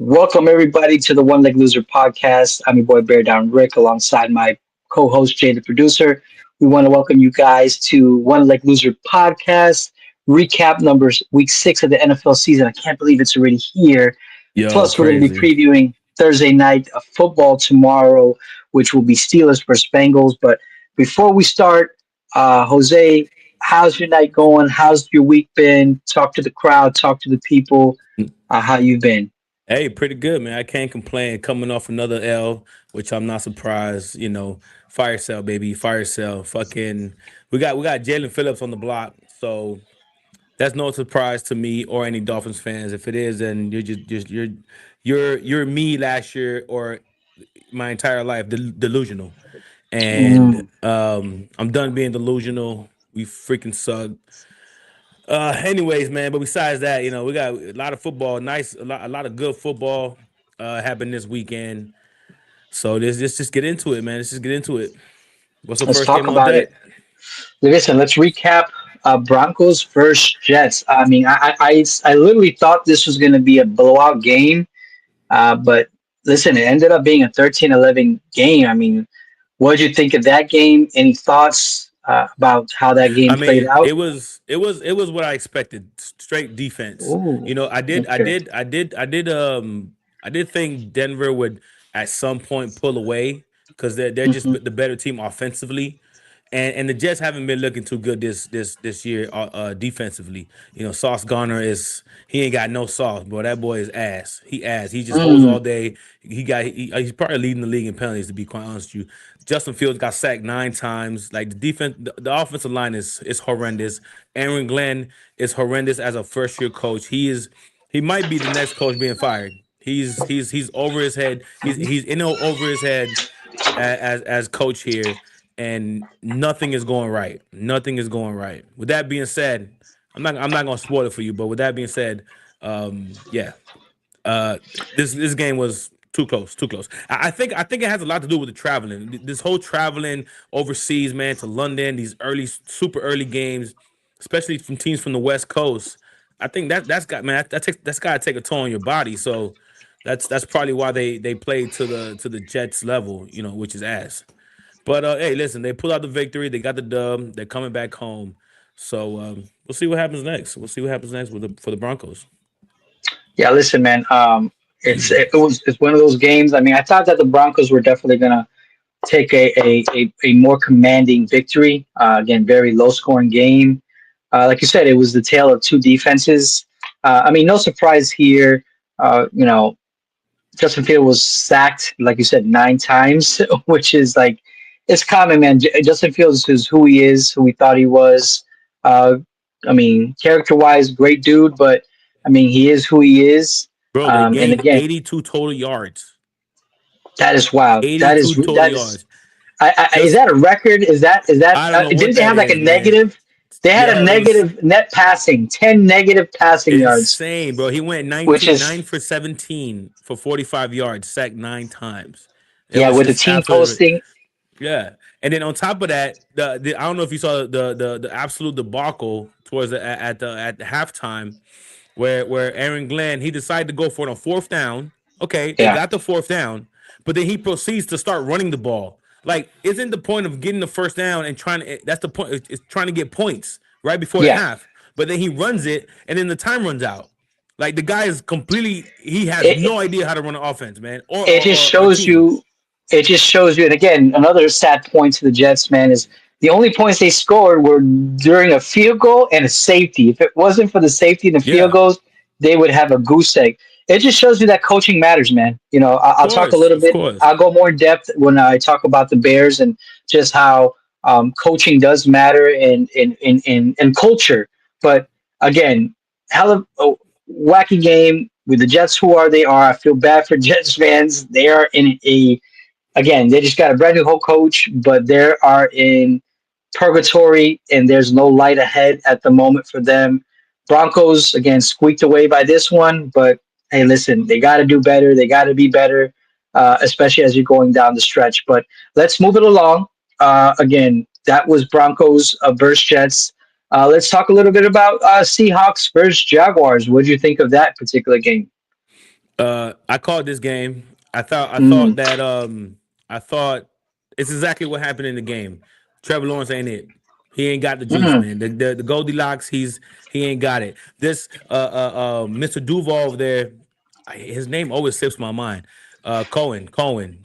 Welcome everybody to the One Leg Loser podcast. I'm your boy Bear Down Rick alongside my co-host Jay the producer. We want to welcome you guys to One Leg Loser podcast recap numbers week 6 of the NFL season. I can't believe it's already here. Yo, Plus, we're going to be crazy. previewing Thursday night of football tomorrow, which will be Steelers versus Bengals. But before we start, Jose, how's your night going? How's your week been? Talk to the crowd, talk to the people. How you been? Hey, pretty good, man. I can't complain. Coming off another L, which I'm not surprised. Fire sale, baby, fire sale. Fucking, we got Jalen Phillips on the block, so that's no surprise to me or any Dolphins fans. If it is, then you're me last year or my entire life delusional, and Mm, I'm done being delusional. We freaking suck. Anyways, man. But besides that, we got a lot of football. A lot of good football happened this weekend. So let's just get into it, man. Let's just get into it. What's the let's first talk game on about deck? it. Listen, let's recap Broncos versus Jets. I mean, I literally thought this was going to be a blowout game, but listen, it ended up being a 13-11 game. I mean, what did you think of that game? Any thoughts about how that game I played mean, out? it was what I expected. Straight defense. Oh, okay. I did think Denver would at some point pull away because they're just Hmm. the better team offensively. And the Jets haven't been looking too good this year defensively. Sauce Garner he ain't got no sauce, bro. That boy is ass. He ass. He just holds Mm, all day. He's probably leading the league in penalties, to be quite honest with you. Justin Fields got sacked 9 times. Like the offensive line is horrendous. Aaron Glenn is horrendous as a first year coach. He might be the next coach being fired. He's over his head. He's in over his head as coach here, and nothing is going right. Nothing is going right. With that being said, I'm not gonna spoil it for you, but with that being said, yeah, uh, this game was too close, too close. I think it has a lot to do with the traveling. This whole traveling overseas, man, to London, these super early games, especially from teams from the West Coast. I think that's got to take a toll on your body. So that's probably why they played to the Jets level, which is ass. But hey, listen, they pulled out the victory. They got the dub. They're coming back home. So we'll see what happens next. We'll see what happens next for the Broncos. yeah, listen, man. It's one of those games. I mean, I thought that the Broncos were definitely gonna take a more commanding victory. Again, very low scoring game. Like you said, it was the tale of two defenses. I mean, no surprise here. You know, Justin Field was sacked, like you said, 9 times, which is like it's common, man. Justin Fields is who he is, who we thought he was. Uh, I mean, character wise, great dude, but I mean, he is who he is. Bro, they And gained again, 82 total yards. that is wild. 82 total That is. yards. Is Just that a record? Is that I don't know what didn't they that have like a is, man. negative? They had a Yeah, it was negative net passing, 10 negative passing yards, insane, bro. He went which 19, is 9 for 17 for 45 yards, sacked 9 times. It yeah, was with the just team absolutely. posting. Yeah, and then on top of that, I don't know if you saw the absolute debacle towards at the halftime where Aaron Glenn he decided to go for it on fourth down. Okay, they Yeah, got the fourth down, but then he proceeds to start running the ball. Like, isn't the point of getting the first down and trying to? That's the point. It's trying to get points right before the yeah. half. But then he runs it, and then the time runs out. Like the guy is completely. He has It no idea how to run an offense, man, or it or, just or, or shows team. you. It just shows you. And again, another sad point to the Jets, man, is the only points they scored were during a field goal and a safety. If it wasn't for the safety and the field Yeah, goals, they would have a goose egg. It just shows you that coaching matters, man. You know, of I'll talk a course, little of bit. course, I'll go more in depth when I talk about the Bears and just how coaching does matter in culture. But again, hell of a wacky game with the Jets. Who are they? Are I feel bad for Jets fans? They are in a again. They just got a brand new whole coach, but they are in purgatory, and there's no light ahead at the moment for them. Broncos again squeaked away by this one, but hey, listen, they got to do better. They got to be better, especially as you're going down the stretch. But let's move it along. Again, that was Broncos versus Jets. Let's talk a little bit about Seahawks versus Jaguars. What do you think of that particular game? I called this game. I thought Mm, that I thought it's exactly what happened in the game. Trevor Lawrence ain't it. He ain't got the juice, mm, man. The Goldilocks, he ain't got it. This Mr. Duval over there, his name always slips my mind.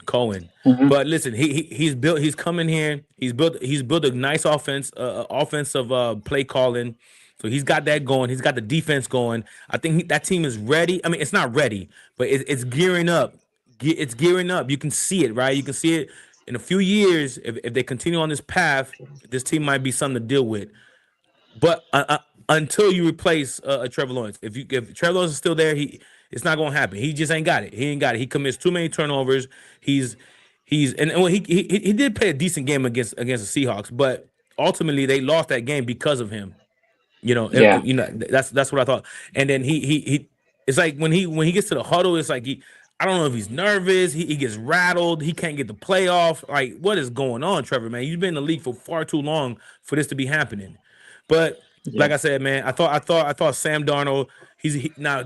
Cohen. mm, But listen, he's built. He's coming here. He's built a nice offensive play calling. So he's got that going. He's got the defense going. I think that team is ready. I mean, it's not ready, but it's gearing up. It's gearing up. You can see it, right? You can see it in a few years. If they continue on this path, this team might be something to deal with. But until you replace Trevor Lawrence, if Trevor Lawrence is still there, it's not going to happen. He just ain't got it. He ain't got it. He commits too many turnovers. He's and well, he did play a decent game against the Seahawks, but ultimately they lost that game because of him. yeah. That's what I thought. And then he it's like when he gets to the huddle, it's like I don't know if he's nervous. He gets rattled. He can't get the playoff. Like, what is going on, Trevor? Man, you've been in the league for far too long for this to be happening. But Yeah. like I said, man, I thought Sam Darnold. Now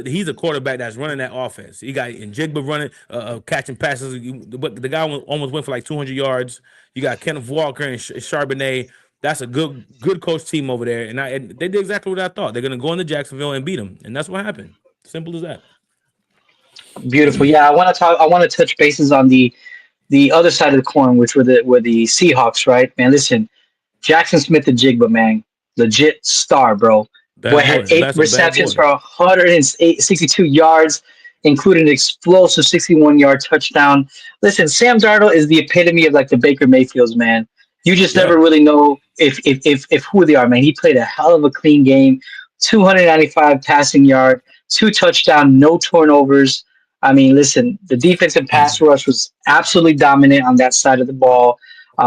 he's a quarterback that's running that offense. He got Njigba running, catching passes. But the guy almost went for like 200 yards. You got Kenneth Walker and Charbonnet. That's a good coach team over there, and they did exactly what I thought. They're gonna go into Jacksonville and beat them, and that's what happened. Simple as that. Beautiful. Yeah, I want to talk. I want to touch bases on the other side of the coin, which were the Seahawks, right? Man, listen, Jackson Smith and Jigba, man, legit star, bro. Boy Bad had boy. eight That's a bad receptions boy. for 162 yards, including an explosive 61-yard touchdown. Listen, Sam Darnold is the epitome of like the Baker Mayfields, man. You just Yeah. never really know if who they are, man. He played a hell of a clean game, 295 passing yard, two touchdown, no turnovers. I mean, listen, the defensive pass rush was absolutely dominant on that side of the ball.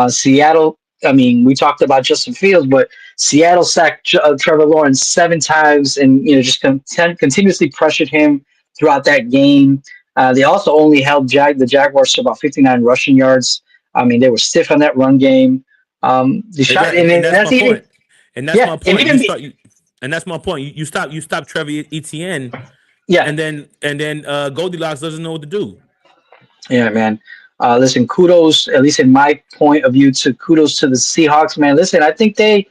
Seattle, I mean, we talked about Justin Fields, but Seattle sacked Trevor Lawrence 7 times, and just continuously pressured him throughout that game. They also only held the Jaguars to about 59 rushing yards. I mean, they were stiff on that run game. The shot, Exactly, and that's that's my even point. And that's yeah, my and point. even be And that's my point. You stop Trevor Etienne, yeah, and then Goldilocks doesn't know what to do. yeah, man. Listen, kudos, at least in my point of view, to kudos to the Seahawks, man. Listen, I think they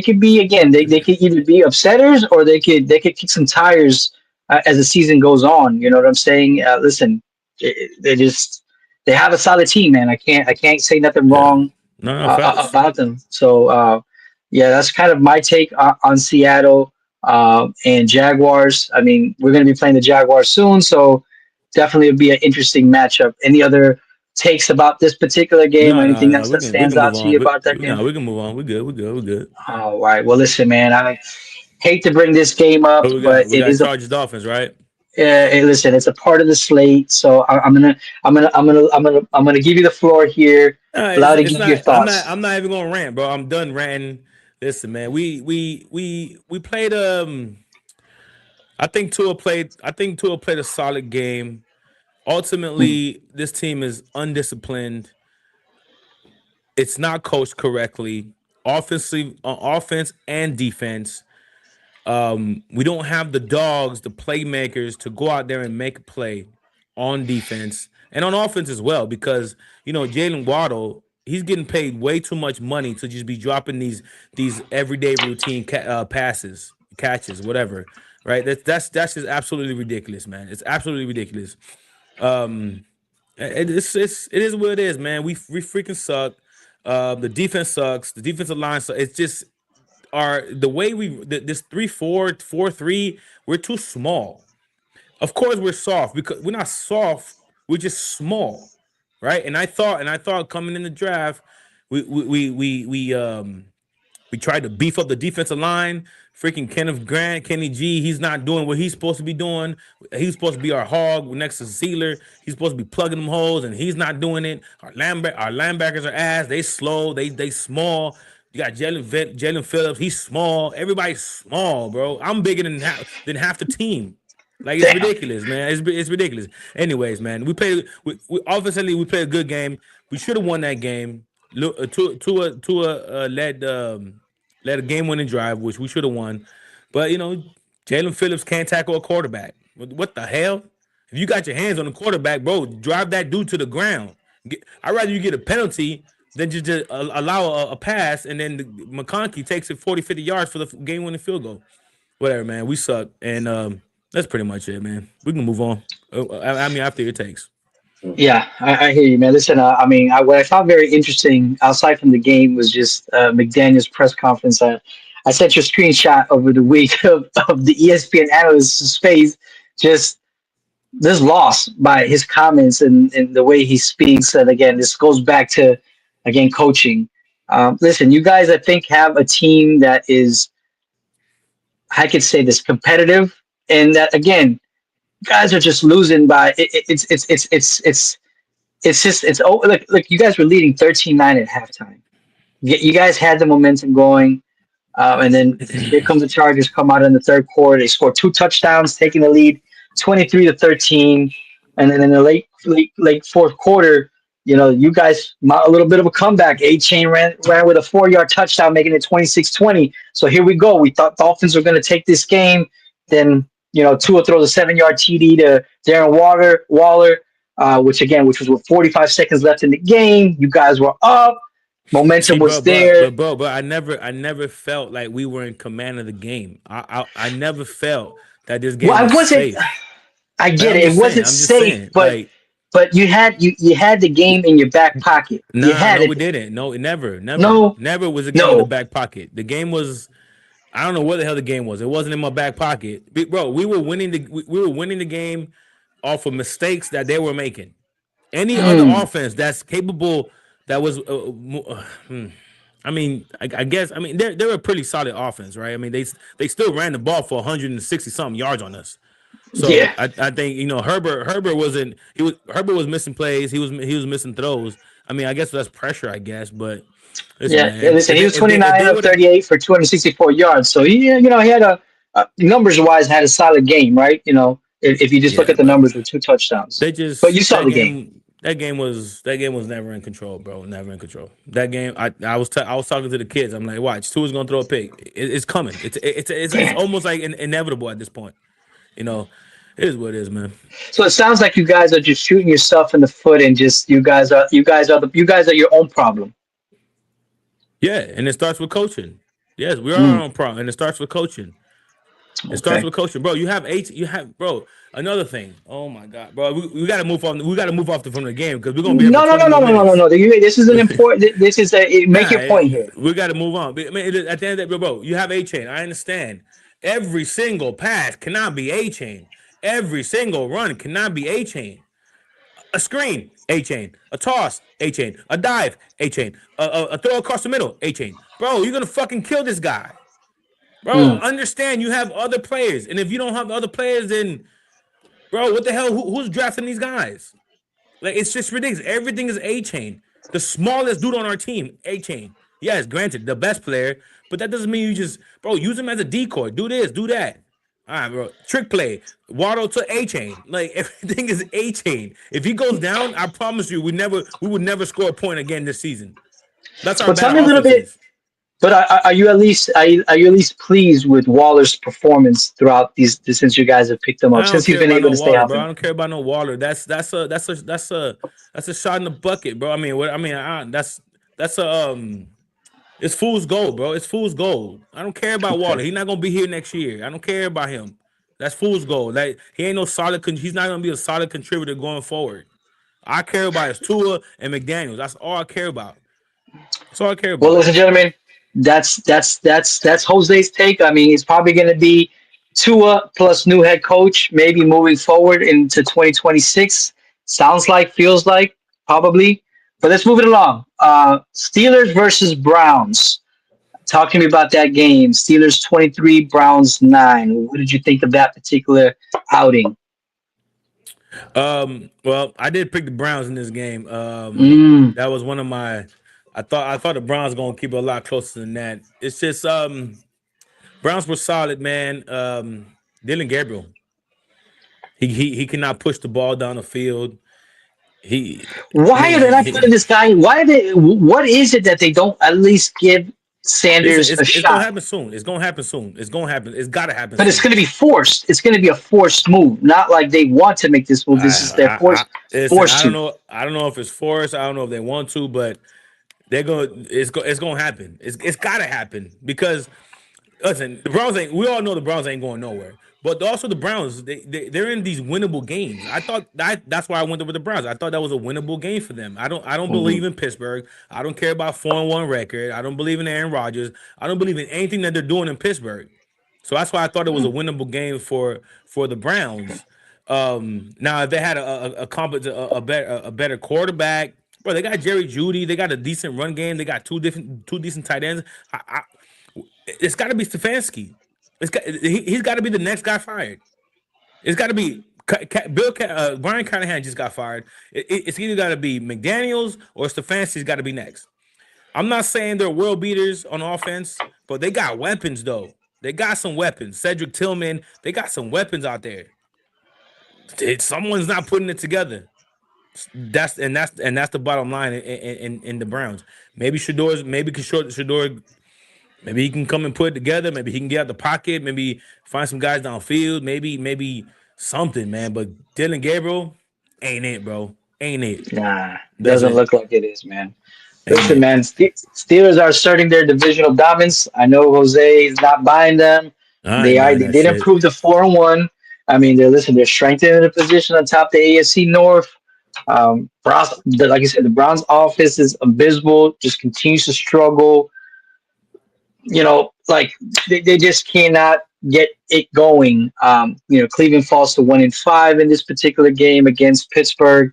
could be again. They could either be upsetters or they could kick some tires as the season goes on. You know what I'm saying? Listen, they have a solid team, man. I can't say nothing Yeah. wrong No, no facts. about them. So yeah, that's kind of my take on Seattle and Jaguars. I mean, we're going to be playing the Jaguars soon, so definitely it'll be an interesting matchup. Any other takes about this particular game or No, no, anything no. else We that can we stands can out move to on. you about that No, game? we can move on. We good. We good. We good. All right. Well, listen, man. I hate to bring this game up, What we but got? We it got is a. Chargers Dolphins, right? Hey, listen, it's a part of the slate, so I'm gonna give you the floor here. It's Allow to it's give your not. I'm not. thoughts. I'm not even gonna rant, bro. I'm done ranting. Listen, man. We played. I think Tua played a solid game. Mm, Ultimately, this team is undisciplined. It's not coached correctly, offensively, offense and defense. We don't have the dogs, the playmakers to go out there and make a play on defense and on offense as well. Because Jalen Waddle, he's getting paid way too much money to just be dropping these everyday routine passes, catches, whatever. Right? That's just absolutely ridiculous, man. It's absolutely ridiculous. Um, it is what it is, man. We freaking suck. The defense sucks. The defensive line sucks. It's just the way this 3-4 4-3. We're too small. Of course, we're soft because we're not soft. We're just small, right? And I thought coming in the draft, we tried to beef up the defensive line. Freaking Kenneth Grant, Kenny G, he's not doing what he's supposed to be doing. He's supposed to be our hog next to Sealer. He's supposed to be plugging them holes, and he's not doing it. Our linebackers are ass. They slow. They small. You got Jalen Phillips. He's small. Everybody's small, bro. I'm bigger than half the team. Like it's damn. ridiculous, man. It's ridiculous. Anyways, man, we obviously we played a good game. We should have won that game. Look, Tua led a game winning drive, which we should have won. But Jalen Phillips can't tackle a quarterback. What the hell? If you got your hands on the quarterback, bro, drive that dude to the ground. I'd rather you get a penalty than just allow a pass, and then McConkey takes it 40, 50 yards for the game-winning field goal. Whatever, man. We suck, and that's pretty much it, man. We can move on. I mean, after your takes. Yeah, I hear you, man. Listen, I mean, what I found very interesting outside from the game was just McDaniel's press conference. I sent you a screenshot over the week of the ESPN analyst's face, just lost by his comments and the way he speaks. And again, this goes back to, again, coaching. Listen, you guys, I think, have a team that is, I could say this, competitive, and that, again, guys are just losing by look, you guys were leading 13-9 at halftime. You guys had the momentum going, and then here comes the Chargers, come out in the third quarter. They score 2 touchdowns, taking the lead 23-13, and then in the late fourth quarter, you guys a little bit of a comeback. A-Chain ran with a 4-yard touchdown, making it 26-20. So here we go. We thought Dolphins were going to take this game. Then Tua throws a 7-yard TD to Darren Waller, which was with 45 seconds left in the game. You guys were up. Momentum was there. But I never felt like we were in command of the game. I never felt that this game was safe. I get it. It wasn't safe, but you had the game in your back pocket. No, we didn't. No, it never was a game in the back pocket. The game was. I don't know what the hell the game was. It wasn't in my back pocket, bro. We were winning the game off of mistakes that they were making. Any other offense that's capable, that was, I mean, I guess, I mean, they're a pretty solid offense, right? I mean, they still ran the ball for 160 something yards on us. So yeah. I think Herbert was missing plays. He was missing throws. I mean, I guess that's pressure, I guess, but. Listen, he was 29 of 38 for 264 yards. So he had a numbers wise had a solid game, right? If you just look at the numbers with 2 touchdowns. But you saw the game. That game was never in control, bro. Never in control. That game, I was talking to the kids. I'm like, watch, Tua's gonna throw a pick. It's coming. It's almost like inevitable at this point. It is what it is, man. So it sounds like you guys are just shooting yourself in the foot, and just you guys are your own problem. Yeah, and it starts with coaching. Yes, we are our own problem, and it starts with coaching. It starts with coaching, bro. You have bro. Another thing. Oh my God, bro. We got to move on. We got to move off from the game because we're gonna be. No. This is an important. This is make your point here. We got to move on. I mean, at the end of the day, bro, you have A-Chain. I understand. Every single pass cannot be A-Chain. Every single run cannot be A-Chain. A screen, A-Chain. A toss, A-Chain. A dive, A-Chain. A throw across the middle, A-Chain. Bro, you're going to fucking kill this guy. Bro, understand you have other players. And if you don't have other players, then, bro, what the hell? Who's drafting these guys? Like, it's just ridiculous. Everything is A-Chain. The smallest dude on our team, A-Chain. Yes, granted, the best player. But that doesn't mean you just, bro, use him as a decoy. Do this, do that. All right, bro. Trick play. Waddle to A-Chain. Like, everything is A-Chain. If he goes down, I promise you, we would never score a point again this season. That's our bad. Tell me a little bit. But are you at least pleased with Waller's performance throughout since you guys have picked him up, since he's been able to stay healthy? I don't care about no Waller. That's a shot in the bucket, bro. I mean, it's fool's gold, bro. It's fool's gold. I don't care about Waller. He's not gonna be here next year. I don't care about him. That's fool's gold. Like, he ain't no solid. He's not gonna be a solid contributor going forward. I care about is Tua and McDaniels. That's all I care about. That's all I care about. Well, ladies and gentlemen, that's Jose's take. I mean, it's probably gonna be Tua plus new head coach, maybe moving forward into 2026. Sounds like, feels like, probably. But let's move it along. Steelers versus Browns. Talk to me about that game. Steelers 23, Browns 9. What did you think of that particular outing? Well, I did pick the Browns in this game. That was one of my. I thought the Browns were gonna keep it a lot closer than that. It's just Browns were solid, man. Dylan Gabriel. He cannot push the ball down the field. Why are they not putting this guy? What is it that they don't at least give Listen, Sanders a it's gonna shot. happen soon. It's gonna happen soon. It's gonna happen. It's gotta happen But it's soon. going to be forced. It's going to be a forced move, not like they want to make this move. This is their Listen. forced I don't to. know. I don't know if it's forced. I don't know if they want to, but they're gonna. It's gonna happen. It's gotta happen because listen, the Browns ain't. We all know the Browns ain't going nowhere. But also the Browns, they're in these winnable games. I thought that's why I went with the Browns. I thought that was a winnable game for them. I don't Mhm. believe in Pittsburgh. I don't care about 4-1 record. I don't believe in Aaron Rodgers. I don't believe in anything that they're doing in Pittsburgh. So that's why I thought it was a winnable game for the Browns. Now if they had a better quarterback, bro, they got Jerry Judy. They got a decent run game. They got two decent tight ends. It's got to be Stefanski. He's got to be the next guy fired. It's got to be Brian Callahan just got fired. It's either got to be McDaniels or Stefanski's got to be next. I'm not saying they're world beaters on offense, but they got weapons though. They got some weapons. Cedric Tillman, they got some weapons out there. Someone's not putting it together. That's the bottom line in the Browns. Shador maybe he can come and put it together. Maybe he can get out the pocket. Maybe find some guys downfield. Maybe something, man. But Dylan Gabriel ain't it, bro. Ain't it. Nah, doesn't Doesn't look like it is, man. ain't Listen, it. man, Steelers are asserting their divisional dominance. I know Jose is not buying them. I They ain't are. buying They that did shit. improve the 4-1. I mean, they're strengthening the position on top of the AFC North. Like you said, the Browns' offense is abysmal. Just continues to struggle. Like they just cannot get it going. Cleveland falls to 1-5 in this particular game against Pittsburgh.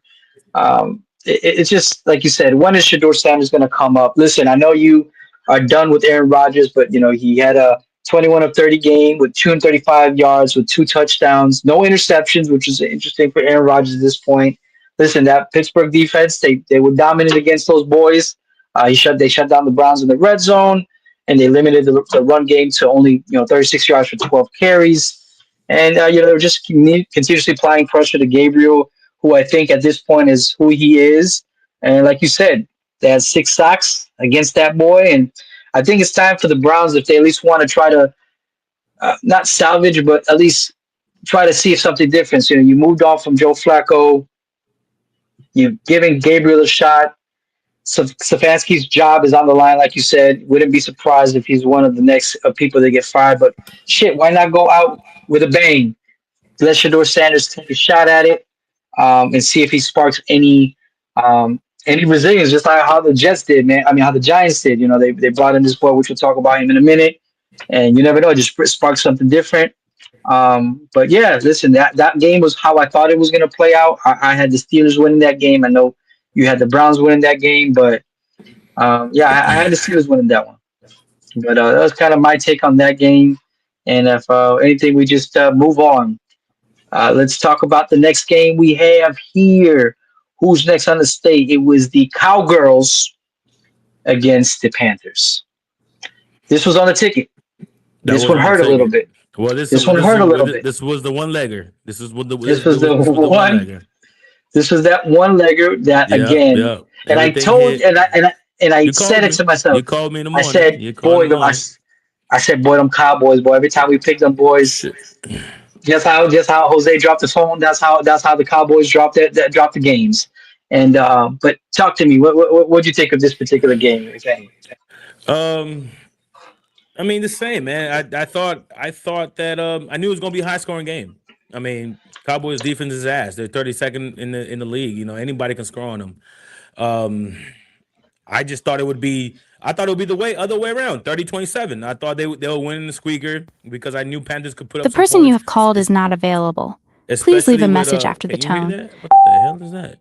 It's just like you said. When is Shador Sanders going to come up? Listen, I know you are done with Aaron Rodgers, but he had a 21 of 30 game with 235 yards with 2 touchdowns, no interceptions, which is interesting for Aaron Rodgers at this point. Listen, that Pittsburgh defense, they were dominant against those boys. They shut down the Browns in the red zone, and they limited the run game to only 36 yards for 12 carries. And they were just continuously applying pressure to Gabriel, who I think at this point is who he is. And like you said, they had 6 sacks against that boy, and I think it's time for the Browns if they at least want to try to not salvage, but at least try to see if something different. You moved on from Joe Flacco, you're giving Gabriel a shot. Stefanski's job is on the line, like you said. Wouldn't be surprised if he's one of the next people that get fired. But shit, why not go out with a bang? Let Shador Sanders take a shot at it, and see if he sparks any resilience, just like how the Jets did, man. I mean, how the Giants did. They brought in this boy, which we'll talk about him in a minute. And you never know, it just sparks something different. But yeah, listen, that game was how I thought it was going to play out. I had the Steelers winning that game. I know you had the Browns winning that game, but yeah, I had the Steelers winning that one. But that was kind of my take on that game. And if anything, we just move on. Let's talk about the next game we have here. Who's next on the state? It was the Cowgirls against the Panthers. This was on the ticket. That This was one on the hurt a little ticket. bit. Well, This one hurt a little bit. this was the one legger. This was the This was the one one. legger. This was that one legger that Yeah, again. yeah. And I Everything told hit. and I You said called it me. to myself. You called me in the I morning. said, You called boy, in the morning. I said, boy, them Cowboys, boy. Every time we pick them boys, Shit. just how Jose dropped the phone. That's how the Cowboys dropped the games. And but talk to me. What'd you think of this particular game, if any? Um, I mean the same, man. I thought that I knew it was gonna be a high scoring game. I mean, Cowboys defense is ass. They're 32nd in the league. Anybody can score on them. Um, I just thought it would be. I thought it would be the other way around, 30-27. I thought they would win in the squeaker because I knew Panthers could put The up some person you points, have called is not available. Please leave especially a with message after the Can you hear tone. that? What the hell is that?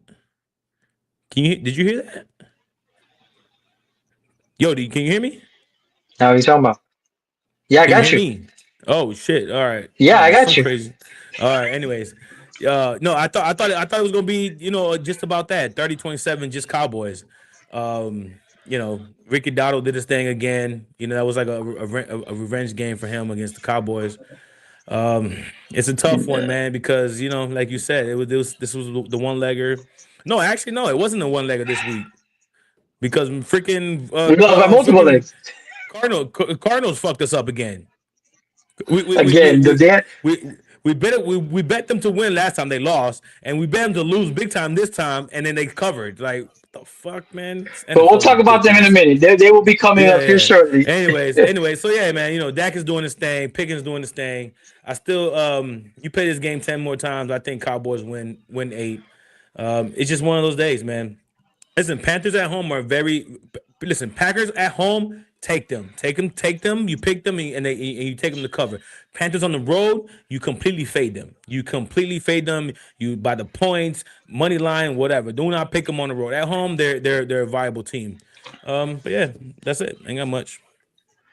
Did you hear that? Yo, can you hear me? Now you talking about? Yeah, I Can you got hear you. me? Oh shit! All right, Yeah, I got some you. crazy. All right. Anyways, no, I thought it was gonna be just about that 30-27, just Cowboys. Ricky Dottle did his thing again. That was like a revenge game for him against the Cowboys. It's a tough one, man, because like you said, this was the one legger. No, actually, no, it wasn't the one legger this week because freaking We got multiple legs. Cardinals fucked us up again. We we we we Again, the we, Dan, we, we bet them to win last time they lost, and we bet them to lose big time this time, and then they covered. Like what the fuck, man? This but we'll NFL is talk about them in a ridiculous. minute. They will be coming Yeah, up here yeah. shortly. Anyways, so yeah, man, Dak is doing his thing, Pickens doing his thing. I still you play this game 10 more times, I think Cowboys win 8. It's just one of those days, man. Listen, Panthers at home are listen, Packers at home, take them. Take them, you pick them and you take them to cover. Panthers on the road, you completely fade them. You by the points, money line, whatever. Do not pick them on the road. At home, they're a viable team. But yeah, that's it. Ain't got much.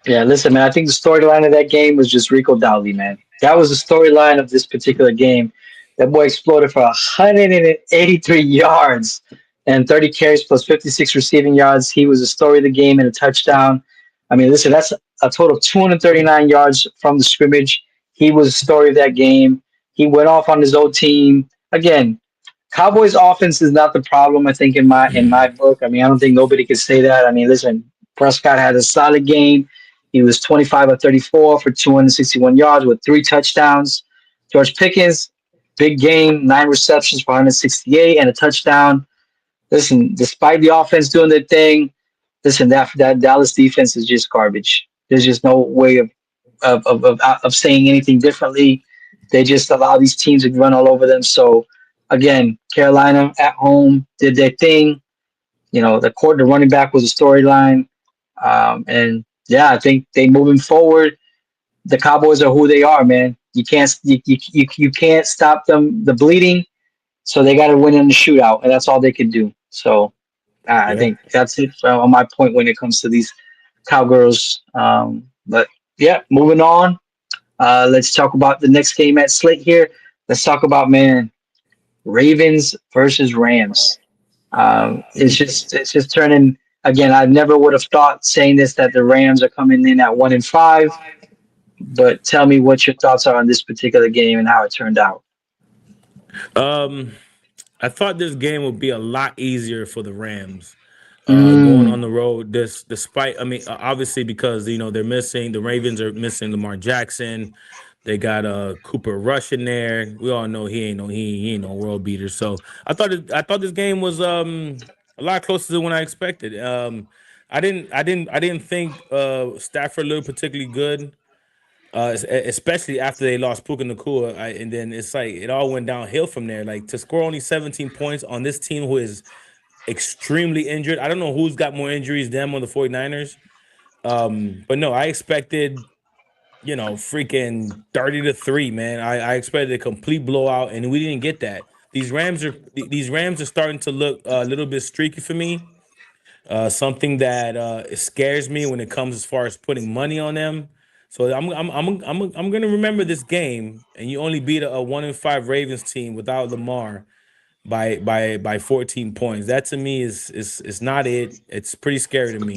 Yeah, listen, man. I think the storyline of that game was just Rico Dowdley, man. That was the storyline of this particular game. That boy exploded for 183 yards and 30 carries plus 56 receiving yards. He was the story of the game and a touchdown. I mean, listen, that's a total of 239 yards from the scrimmage. He was the story of that game. He went off on his own team. Again, Cowboys offense is not the problem, I think, in my book. I mean, I don't think nobody could say that. I mean, listen, Prescott had a solid game. He was 25 of 34 for 261 yards with 3 touchdowns. George Pickens, big game, 9 receptions for 168 and a touchdown. Listen, despite the offense doing their thing, listen, that Dallas defense is just garbage. There's just no way of saying anything differently. They just allow these teams to run all over them. So again, Carolina at home did their thing. The running back was a storyline, and yeah, I think they moving forward. The Cowboys are who they are, man. You can't stop them the bleeding, so they got to win in the shootout, and that's all they can do. So I Yeah. think that's it on my point when it comes to these Cowgirls. But yeah, moving on. Let's talk about the next game at slate here. Let's talk about Ravens versus Rams. It's just turning again. I never would have thought saying this that the Rams are coming in at 1-5. But tell me what your thoughts are on this particular game and how it turned out. I thought this game would be a lot easier for the Rams. Going Mm, on the road, despite obviously because the Ravens are missing Lamar Jackson. They got Cooper Rush in there. We all know he ain't no world beater. So I thought this game was a lot closer than what I expected. I didn't think Stafford looked particularly good. Especially after they lost Puka Nakua, and then it's like it all went downhill from there. Like to score only 17 points on this team who is extremely injured. I don't know who's got more injuries, them or the 49ers. But no, I expected, freaking 30-3, man. I expected a complete blowout, and we didn't get that. These Rams are starting to look a little bit streaky for me. Something that it scares me when it comes as far as putting money on them. So I'm gonna remember this game, and you only beat a 1-5 Ravens team without Lamar by 14 points. That to me is not it. It's pretty scary to me.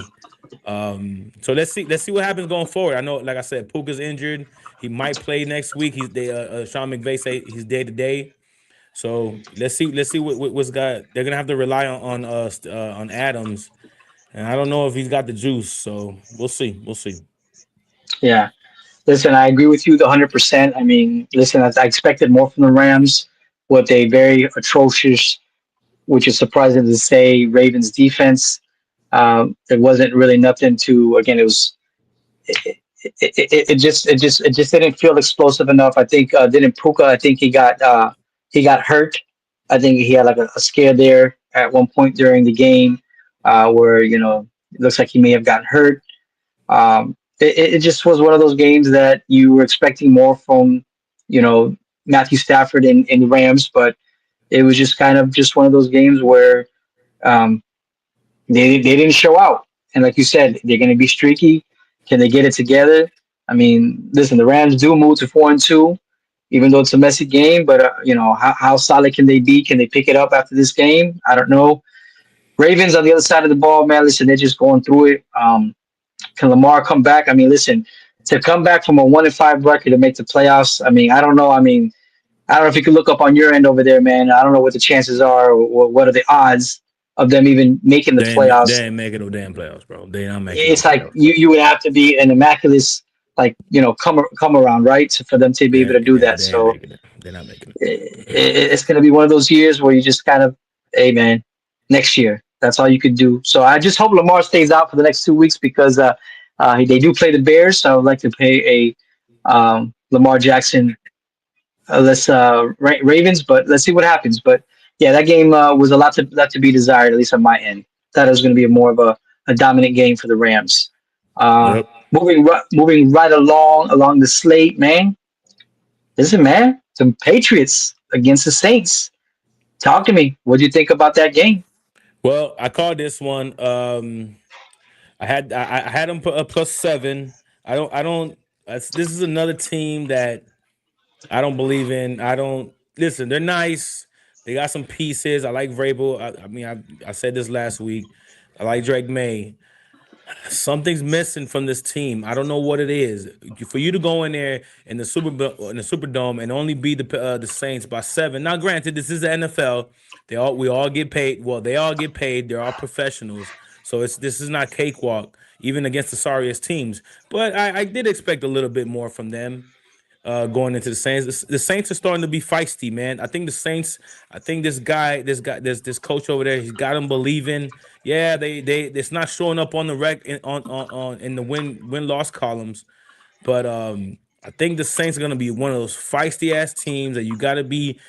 So let's see what happens going forward. I know, like I said, Puka's injured. He might play next week. Sean McVay say he's day to day. So let's see what's got. They're gonna have to rely on Adams, and I don't know if he's got the juice. So we'll see. yeah. Listen, I agree with you the 100%. I mean, listen, I expected more from the Rams with a very atrocious, which is surprising to say, Ravens defense. There wasn't really nothing to. Again, it was. It just didn't feel explosive enough. I think didn't Puka. I think he got hurt. I think he had like a scare there at one point during the game, where it looks like he may have gotten hurt. It just was one of those games that you were expecting more from, Matthew Stafford and the Rams, but it was just kind of just one of those games where um, they didn't show out. And like you said, they're going to be streaky. Can they get it together? I mean, listen, the Rams do move to 4-2, even though it's a messy game. But how solid can they be? Can they pick it up after this game? I don't know. Ravens on the other side of the ball, man. Listen, they're just going through it. Can Lamar come back? I mean, listen, to come back from a 1-5 record to make the playoffs. I mean, I don't know. I mean, I don't know if you can look up on your end over there, man. I don't know what the chances are or what are the odds. of them even making the playoffs. They ain't making no damn playoffs, bro. They not making no It's like playoffs. you would have to be an immaculate, like, come around, right, for them to be able to do that. They ain't So making it. They're not making it. it's going to be one of those years where you just kind of, hey man, next year. That's all you could do. So I just hope Lamar stays out for the next 2 weeks because they do play the Bears. So I would like to pay a Lamar Jackson, Ravens, but let's see what happens. But yeah, that game was a lot to be desired, at least on my end. Thought it was going to be more of a dominant game for the Rams. Yep. Moving right along the slate, man. Listen, man, some Patriots against the Saints. Talk to me. What do you think about that game? Well, I called this one. I had them put a +7. I don't. This is another team that I don't believe in. I don't listen. They're nice. They got some pieces. I like Vrabel. I mean, I said this last week. I like Drake May. Something's missing from this team. I don't know what it is. For you to go in there in the Superdome and only beat the Saints by 7. Now, granted, this is the NFL. We all get paid. Well, they all get paid. They're all professionals. So this is not cakewalk, even against the sorriest teams. But I did expect a little bit more from them. Going into the Saints. The Saints are starting to be feisty, man. I think the Saints. I think this coach over there. He's got them believing. Yeah, it's not showing up on the in the win loss columns, but I think the Saints are going to be one of those feisty ass teams that you got to be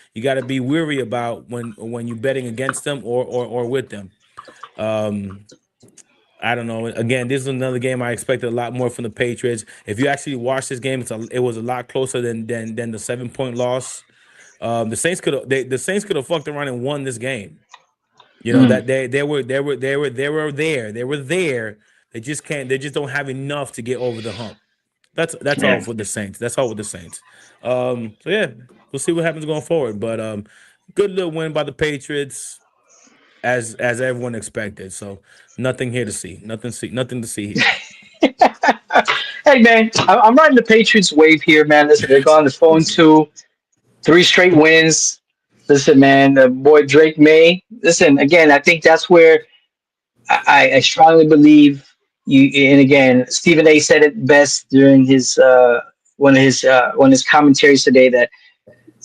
weary about when you're betting against them or with them. I don't know. Again, this is another game I expected a lot more from the Patriots. If you actually watch this game, it was a lot closer than the 7-point loss. The Saints could have fucked around and won this game. You know that they were there. They were there. They just can't. They just don't have enough to get over the hump. That's all with the Saints. That's all with the Saints. So yeah, we'll see what happens going forward. But good little win by the Patriots, as everyone expected. So nothing here to see. Nothing to see here. Hey man, I'm riding the Patriots wave here, man. Listen, they're going to 4-2, 3 straight wins. Listen, man, the boy Drake May. Listen, again, I think that's where I strongly believe you. And again, Stephen A. said it best during his one of his commentaries today that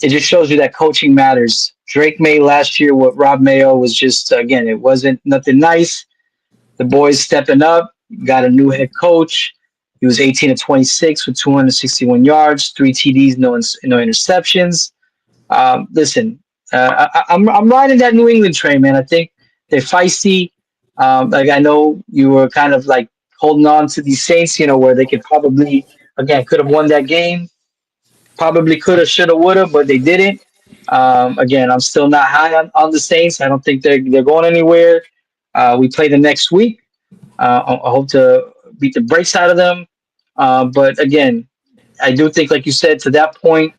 it just shows you that coaching matters. Drake May last year with Rob Mayo was just, again, it wasn't nothing nice. The boys stepping up, got a new head coach. He was 18 of 26 with 261 yards, 3 TDs, no interceptions. Listen, I'm riding that New England train, man. I think they're feisty. Like I know you were kind of like holding on to these Saints, where they could probably, again, could have won that game. Probably could have, should have, would have, but they didn't. Again, I'm still not high on the Saints. I don't think they're going anywhere. We play the next week. I hope to beat the brakes out of them. But again, I do think, like you said, to that point,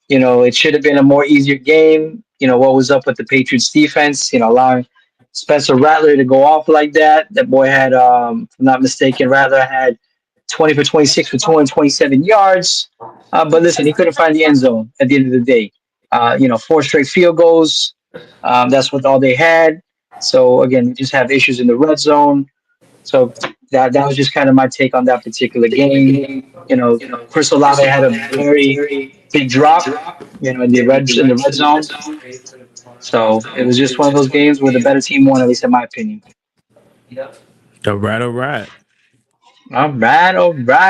it should have been a more easier game. What was up with the Patriots defense, allowing Spencer Rattler to go off like that. That boy had, if I'm not mistaken, Rattler had 20 for 26 for 227 yards. But listen, he couldn't find the end zone at the end of the day. 4 straight field goals. That's what all they had. So again, we just have issues in the red zone. So that was just kind of my take on that particular game. Chris Olave had a very big drop, in the red zone. So it was just one of those games where the better team won, at least in my opinion. All right. All right.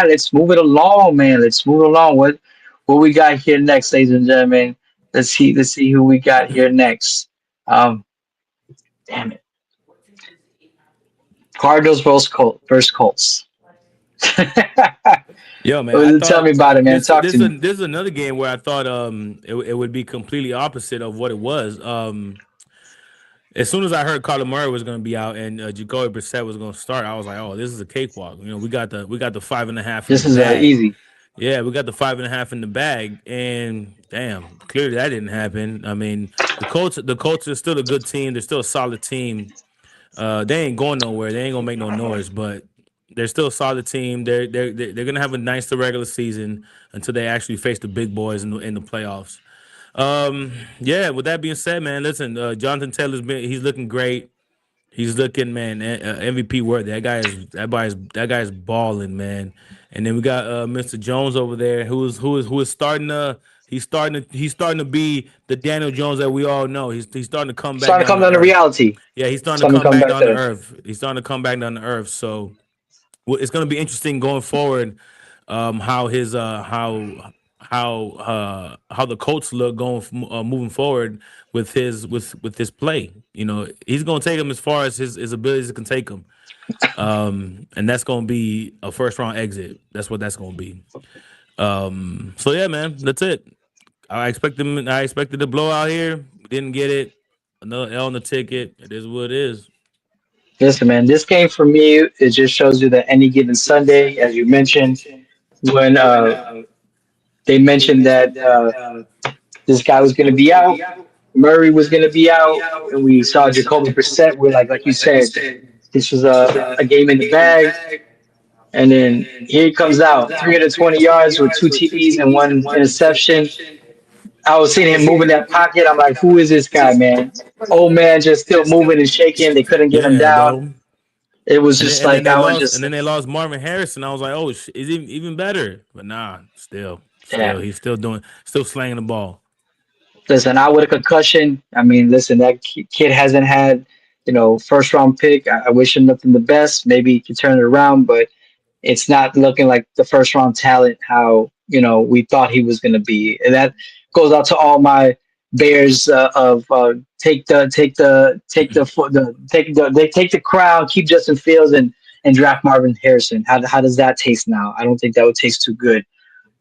Let's move it along, man. Let's move it along. What we got here next, ladies and gentlemen? Let's see who we got here next. Damn it. Cardinals versus Colts. Yo, man, Tell me about it, man. Talk to me. This is another game where I thought it would be completely opposite of what it was. As soon as I heard Kyler Murray was going to be out and Jacoby Brissett was going to start, I was like, "Oh, this is a cakewalk." We got the 5.5. This is easy. Yeah, we got the 5.5 in the bag, and damn, clearly that didn't happen. I mean, the Colts are still a good team. They're still a solid team. They ain't going nowhere. They ain't gonna make no noise, but they're still a solid team. They're gonna have a nice regular season until they actually face the big boys in the playoffs. Yeah. With that being said, man, listen, Jonathan Taylor's he's looking great. He's looking, man, MVP worthy. That guy is balling, man. And then we got Mr. Jones over there, who is starting to he's starting to be the Daniel Jones that we all know. He's starting to come back Starting to down come to down to earth. reality. Yeah, he's starting to Starting to come come back back down to to earth. He's starting to come back down to earth. So it's going to be interesting going forward. How his how the Colts look moving forward with his play. He's going to take him as far as his abilities can take him. And that's going to be a first round exit. That's what that's going to be. So yeah, man, that's it. I expected to blow out here. Didn't get it. Another L on the ticket. It is what it is. listen, man. This game for me, it just shows you that any given Sunday, as you mentioned, when they mentioned that this guy was going to be out, Murray was going to be out, and we saw Jacoby Brissett. We're like you said, this was a game in the bag. And then here he comes out, 320 yards with two TDs and one interception. I was seeing him moving that pocket. I'm like, who is this guy, man? Old man just still moving and shaking. They couldn't get him Yeah, down. bro. It was And then, just and then like they I was lost, and just then they lost Marvin Harrison. I was like, oh, is even better. But nah, still, yeah. he's still slanging the ball. Listen, I with a concussion. I mean, listen, that kid hasn't had, first round pick. I wish him nothing the best. Maybe he can turn it around, but it's not looking like the first round talent how we thought he was going to be. And that goes out to all my Bears of take the crown, keep Justin Fields and draft Marvin Harrison. How does that taste now? I don't think that would taste too good.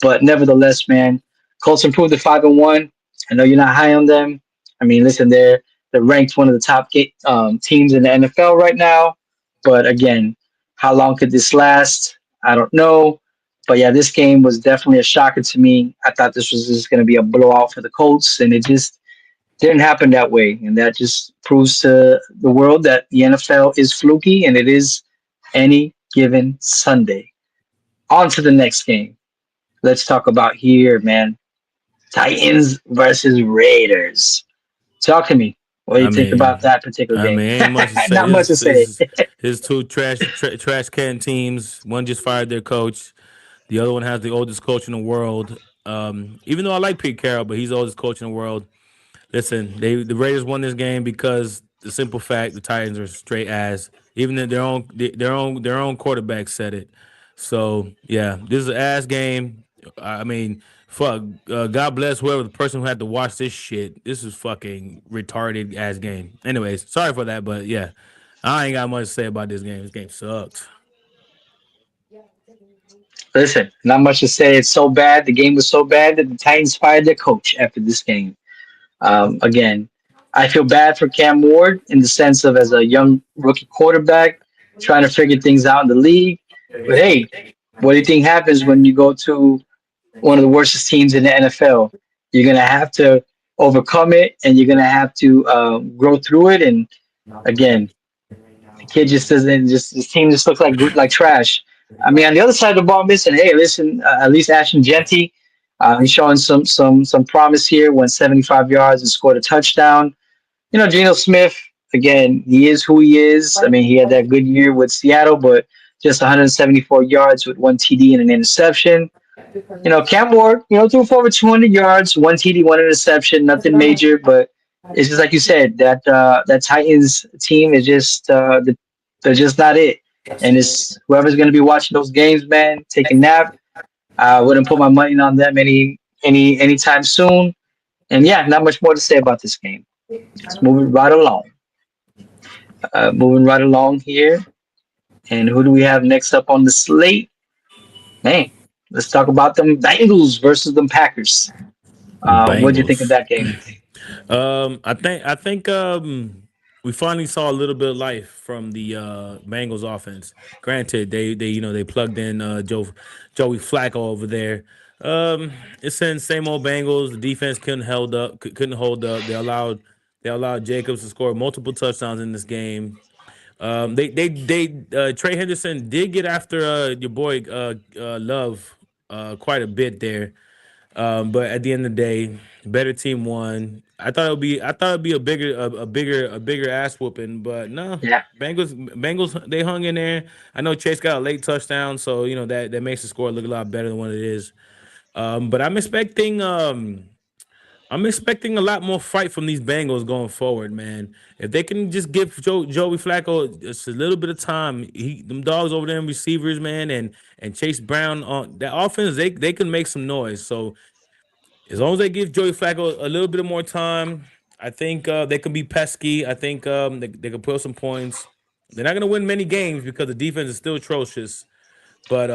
But nevertheless, man, Colts improved to 5-1. I know you're not high on them. I mean, listen, they're ranked one of the top teams in the NFL right now. But again, how long could this last? I don't know. But yeah, this game was definitely a shocker to me. I thought this was just going to be a blowout for the Colts, and it just didn't happen that way. And that just proves to the world that the NFL is fluky, and it is any given Sunday. On to the next game. Let's talk about here, man. Titans versus Raiders. Talk to me. What do you I think about mean, that particular game? ain't much to say. Not much to say. His two trash can teams. One just fired their coach. The other one has the oldest coach in the world. Even though I like Pete Carroll, but he's the oldest coach in the world. Listen, the Raiders won this game because the simple fact the Titans are straight ass. Even their own quarterback said it. So yeah, this is an ass game. I mean, fuck. God bless whoever the person who had to watch this shit. This is fucking retarded ass game. Anyways, sorry for that, but yeah, I ain't got much to say about this game. This game sucks. Listen, not much to say. It's so bad. The game was so bad that the Titans fired their coach after this game. Again, I feel bad for Cam Ward in the sense of as a young rookie quarterback trying to figure things out in the league. But hey, what do you think happens when you go to one of the worst teams in the NFL? You're gonna have to overcome it, and you're gonna have to grow through it. And again, the kid just doesn't. Just this team just looks like trash. I mean, on the other side of the ball, missing. Hey, listen, at least Ashton Genty, he's showing some promise here. Went 75 yards and scored a touchdown. Geno Smith, again, he is who he is. I mean, he had that good year with Seattle, but just 174 yards with one TD and an interception. Cam Ward, threw for over 200 yards, one TD, one interception, nothing major, but it's just like you said, that Titans team is just they're just not it. And it's whoever's going to be watching those games, man, take a nap. I wouldn't put my money on them anytime soon. And yeah, not much more to say about this game. It's moving right along. Moving right along here. And who do we have next up on the slate? Hey, let's talk about them Bengals versus them Packers. What do you think of Bengals. that game? I think we finally saw a little bit of life from the Bengals offense. Granted, they plugged in Joey Flacco over there. It's in same old Bengals. The defense couldn't hold up. They allowed Jacobs to score multiple touchdowns in this game. Trey Henderson did get after your boy Love quite a bit there. But at the end of the day, better team won. I thought it'd be a bigger ass whooping, but no. Yeah. Bengals, they hung in there. I know Chase got a late touchdown, so that makes the score look a lot better than what it is. But I'm expecting a lot more fight from these Bengals going forward, man. If they can just give Joey Flacco just a little bit of time, them dogs over there, receivers, man, and Chase Brown on that offense, they can make some noise. So as long as they give Joey Flacco a little bit more time, I think they can be pesky. I think they can put up some points. They're not going to win many games because the defense is still atrocious, but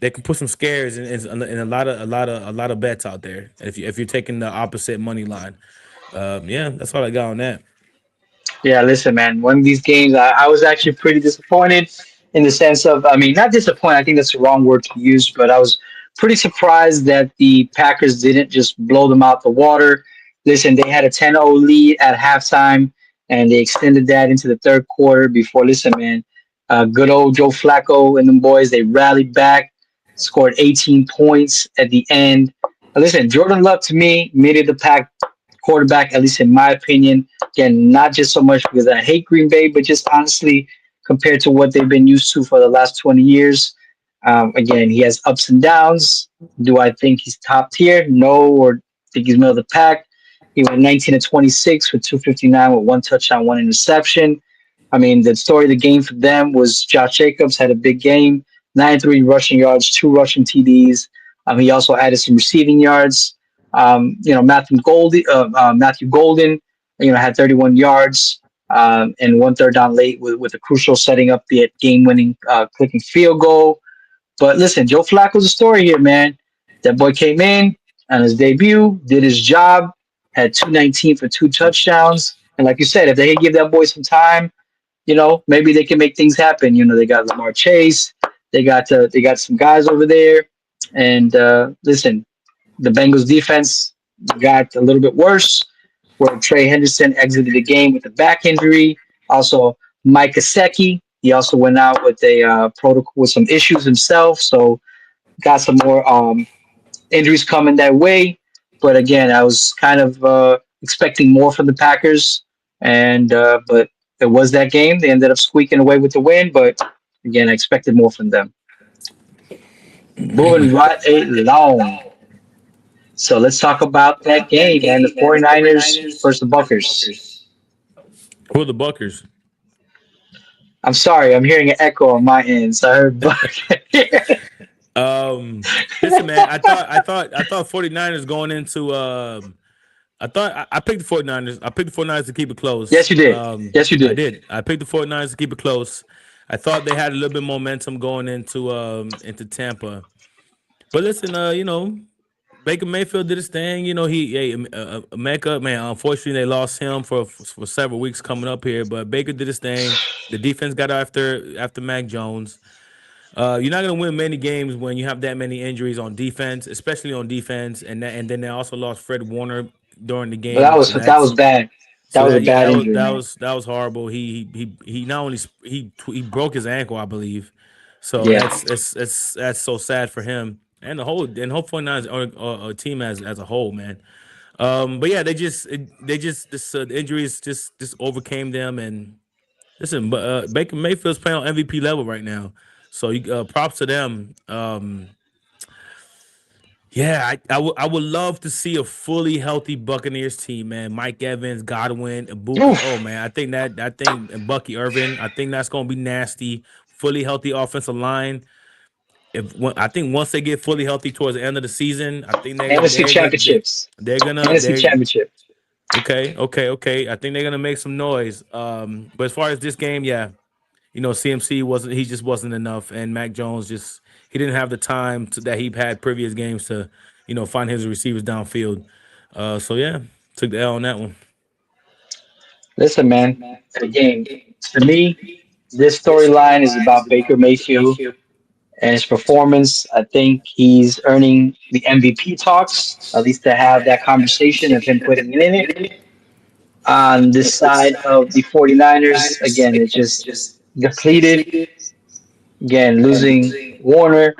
they can put some scares in a lot of bets out there. If you're taking the opposite money line, yeah, that's all I got on that. Yeah, listen, man. One of these games, I was actually pretty disappointed in the sense of, I mean, not disappointed. I think that's the wrong word to use, but I was pretty surprised that the Packers didn't just blow them out the water. Listen, they had a 10-0 lead at halftime, and they extended that into the third quarter before, listen, man, good old Joe Flacco and them boys, they rallied back, scored 18 points at the end. Listen, Jordan Love, to me, made it the pack quarterback, at least in my opinion. Again, not just so much because I hate Green Bay, but just honestly compared to what they've been used to for the last 20 years. Again, he has ups and downs. Do I think he's top tier? No, or think he's middle of the pack. He went 19 to 26 with 259 with one touchdown, one interception. I mean, the story of the game for them was Josh Jacobs had a big game, 93 rushing yards, two rushing TDs. He also added some receiving yards. Matthew Golden, had 31 yards and one third down late with a crucial setting up the game-winning clicking field goal. But listen, Joe Flacco's a story here, man. That boy came in on his debut, did his job, had 219 for two touchdowns. And like you said, if they could give that boy some time, maybe they can make things happen. They got Lamar Chase, they got some guys over there. And listen, the Bengals defense got a little bit worse, where Trey Henderson exited the game with a back injury. Also, Mike Gesicki, he also went out with a protocol with some issues himself. So got some more injuries coming that way. But again, I was kind of expecting more from the Packers, and but it was that game. They ended up squeaking away with the win. But again, I expected more from them. Moving right along. So let's talk about that game, man. The 49ers versus the Buckers. Who are the Buckers? I'm sorry, I'm hearing an echo on my end. So I heard Listen, man, I thought 49ers going into I picked the 49ers. I picked the 49ers to keep it close. Yes, you did. Yes, you did. I did. I picked the 49ers to keep it close. I thought they had a little bit momentum going into Tampa. But listen, Baker Mayfield did his thing. Mecca, man, unfortunately they lost him for several weeks coming up here, but Baker did his thing. The defense got after Mac Jones. You're not gonna win many games when you have that many injuries on defense, especially on defense, and then they also lost Fred Warner during the game. But that was bad. That was a bad injury. That was horrible. He not only he broke his ankle, I believe. So Yeah. that's so sad for him and hopefully not a team as a whole, man. But yeah, the injuries just overcame them. And listen, but Baker Mayfield's playing on MVP level right now, so props to them. Yeah, I would love to see a fully healthy Buccaneers team, man. Mike Evans, Godwin, Ibuka. Oof. Oh man, and Bucky Irvin. I think that's gonna be nasty. Fully healthy offensive line. I think once they get fully healthy towards the end of the season, I think NFC championships. they're gonna NFC championship. okay. I think they're gonna make some noise. But as far as this game, yeah, CMC just wasn't enough, and Mac Jones he didn't have the time that he had previous games to, find his receivers downfield. So yeah, took the L on that one. Listen, man. Again, to me, this storyline is about Baker Mayfield and his performance. I think he's earning the MVP talks, at least to have that conversation of him putting it in it. On this side of the 49ers, again, it's just depleted. Again, losing Warner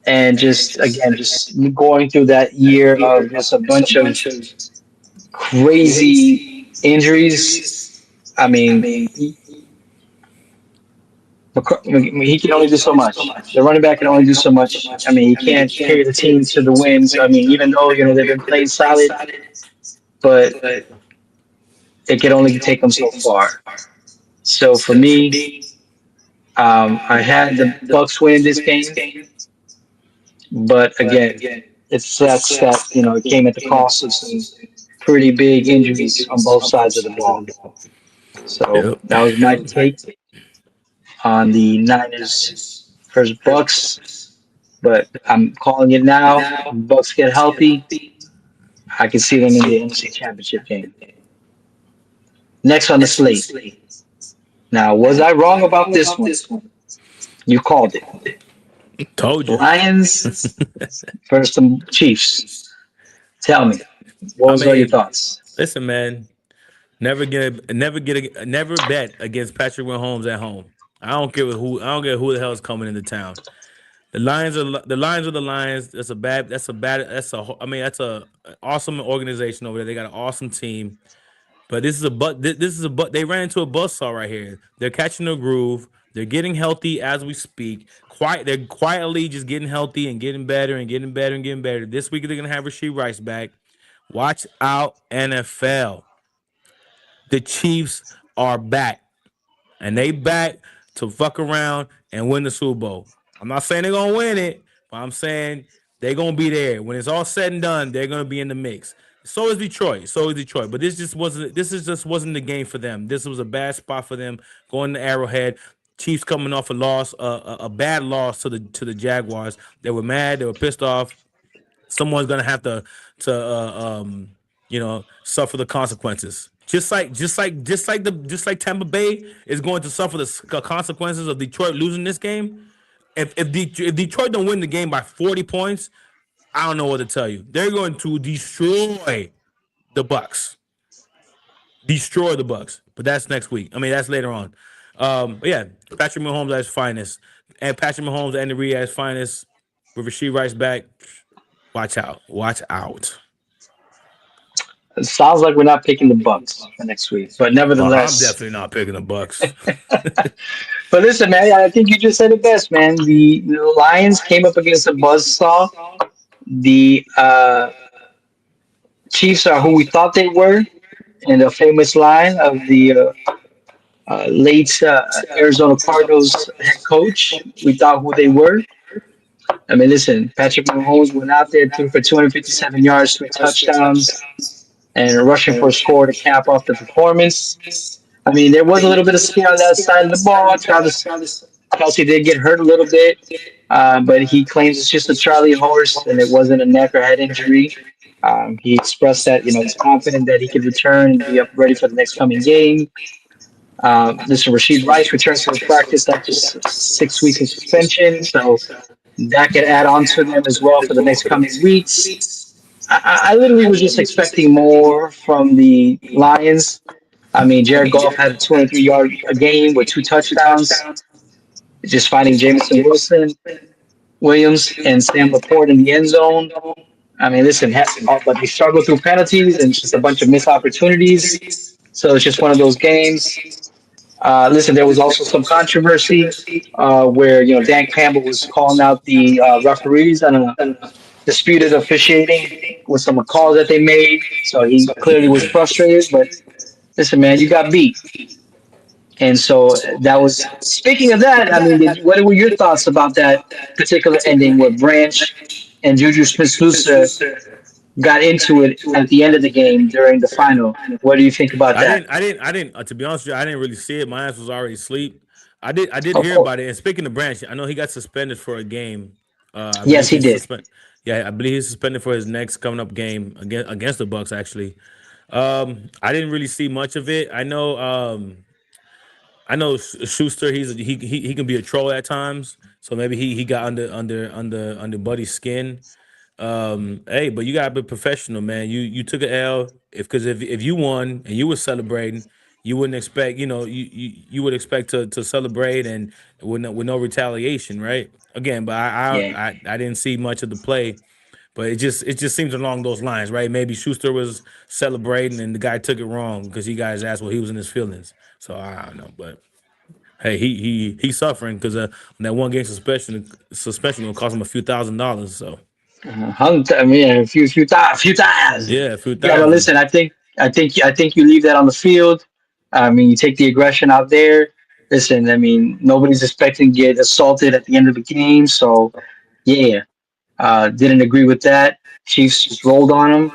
and just again, just going through that year of just a bunch of crazy injuries. I mean, he can only do so much. The running back can only do so much. I mean, he can't carry the team to the wins. I mean, even though they've been playing solid, but it can only take them so far. So for me, I had the Bucks winning this game, but again, it sucks that it came at the cost of some pretty big injuries on both sides of the ball. So Yep. that was my take on the Niners versus Bucks. But I'm calling it now. Bucks get healthy. I can see them in the NFC Championship game. Next on the slate. Now, was I wrong about this one? You called it. Told you. Lions versus the Chiefs. Tell me, what was all your thoughts? Listen, man. Never bet against Patrick Mahomes at home. I don't care who. I don't care who the hell is coming into town. The Lions are the Lions. That's a bad. That's a bad. That's a. I mean, that's a an awesome organization over there. They got an awesome team. But this is a but. This is a but. They ran into a buzzsaw right here. They're catching the groove. They're getting healthy as we speak. They're quietly just getting healthy and getting better and getting better and getting better. This week they're gonna have Rasheed Rice back. Watch out, NFL. The Chiefs are back, and they back to fuck around and win the Super Bowl. I'm not saying they're gonna win it, but I'm saying they're gonna be there. When it's all said and done, they're gonna be in the mix. So is Detroit. So is Detroit. But this just wasn't. Just wasn't the game for them. This was a bad spot for them going to Arrowhead. Chiefs coming off a loss, a bad loss to the Jaguars. They were mad. They were pissed off. Someone's gonna have to suffer the consequences. Just like Tampa Bay is going to suffer the consequences of Detroit losing this game. If Detroit don't win the game by 40 points, I don't know what to tell you. They're going to destroy the Bucks. Destroy the Bucks. But that's next week. I mean, that's later on. But yeah, Patrick Mahomes at his finest. And Patrick Mahomes and Andy Reid at his finest with Rasheed Rice back. Watch out. Watch out. It sounds like we're not picking the Bucks for next week, but I'm nevertheless, definitely not picking the Bucks. but listen, man, I think you just said it best, man. The Lions came up against a buzzsaw. The Chiefs are who we thought they were, in the famous line of the late Arizona Cardinals head coach. We thought who they were. I mean, listen, Patrick Mahomes went out there, threw for 257 yards, 3 touchdowns, and rushing for a score to cap off the performance. I mean, there was a little bit of skill on that side of the ball. Travis Kelce did get hurt a little bit, but he claims it's just a Charlie horse and it wasn't a neck or head injury. He expressed that he's confident that he can return and be up ready for the next coming game. Mr. Rasheed Rice returns to practice after 6 weeks of suspension, so that could add on to them as well for the next coming weeks. I literally was just expecting more from the Lions. I mean, Jared Goff had a 23-yard game with 2 touchdowns. Just finding Jameson Williams, and Sam Laporte in the end zone. I mean, listen, but they struggle through penalties and just a bunch of missed opportunities. So it's just one of those games. Listen, there was also some controversy where Dan Campbell was calling out the referees on a disputed officiating with some calls that they made. So he clearly was frustrated. But listen, man, you got beat. And so that was. Speaking of that, I mean, what were your thoughts about that particular ending where Branch and Juju Smith-Schuster got into it at the end of the game during the final? What do you think about that? I didn't. To be honest with you, I didn't really see it. My ass was already asleep. I did hear Oh, about it. And speaking of Branch, I know he got suspended for a game. yes, he did. I believe he's suspended for his next coming up game against the Bucks. Actually, I didn't really see much of it. I know Schuster. He can be a troll at times. So maybe he got under Buddy's skin. Hey, but you gotta be professional, man. You took an L because if you won and you were celebrating, you wouldn't expect you would expect to celebrate and with no retaliation, right? again, but Yeah. I didn't see much of the play. But it just seems along those lines, right? Maybe Schuster was celebrating and the guy took it wrong because he got his ass. Well, he was in his feelings. So I don't know, but hey, he's suffering because that one game suspension gonna cost him a few $1,000. So I mean, a few times. yeah, a few Yeah, but thousand. listen, I think you leave that on the field. I mean, you take the aggression out there. Listen, I mean, nobody's expecting to get assaulted at the end of the game. So, yeah, didn't agree with that. Chiefs just rolled on them,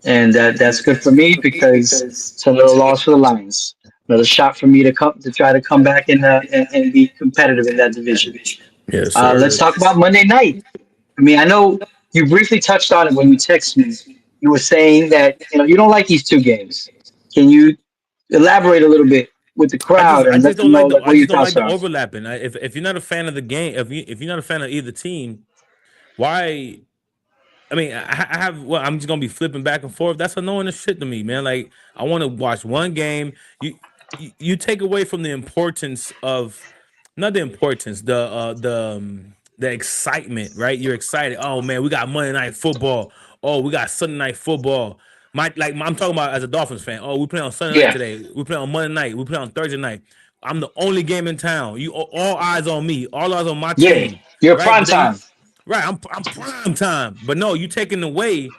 and that's good for me because it's another loss for the Lions. Another shot for me to try to come back and be competitive in that division. Yes, Let's sir. talk about Monday night. I mean, I know you briefly touched on it when you texted me. You were saying that you don't like these two games. Can you elaborate a little bit with the crowd I and just let them don't know like the like I what your just don't like thoughts the are? overlapping. If you're not a fan of the game, if you're not a fan of either team, why? I mean, I have. Well, I'm just gonna be flipping back and forth. That's annoying as shit to me, man. Like, I want to watch one game. You take away from the importance of, not the importance, the excitement, right? You're excited. Oh man, we got Monday Night Football. Oh, we got Sunday Night Football. I'm talking about as a Dolphins fan. Oh, we play on Sunday night Yeah, today. We play on Monday night. We play on Thursday night. I'm the only game in town. You all eyes on me. All eyes on my yeah, team, you're right? prime But then time. right, I'm prime time. But no, you taking away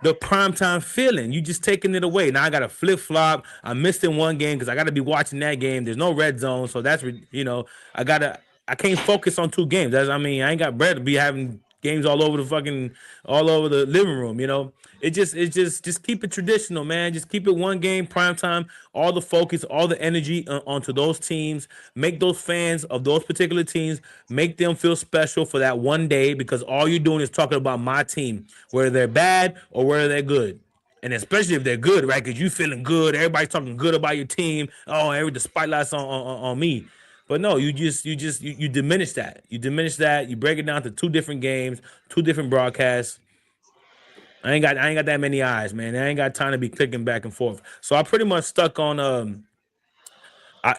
the prime time feeling. You just taking it away. Now I got to flip flop. I missed in one game because I got to be watching that game. There's no red zone, so I gotta. I can't focus on two games. I mean, I ain't got bread to be having games all over the living room. Just keep it traditional, man. Just keep it one game, prime time. All the focus, all the energy onto those teams. Make those fans of those particular teams, make them feel special for that one day because all you're doing is talking about my team, whether they're bad or whether they're good. And especially if they're good, right? Because you feeling good, everybody's talking good about your team. Oh, the spotlight's on me. But no, you diminish that. You diminish that. You break it down to two different games, two different broadcasts. I ain't got that many eyes, man. I ain't got time to be clicking back and forth. So I pretty much stuck on I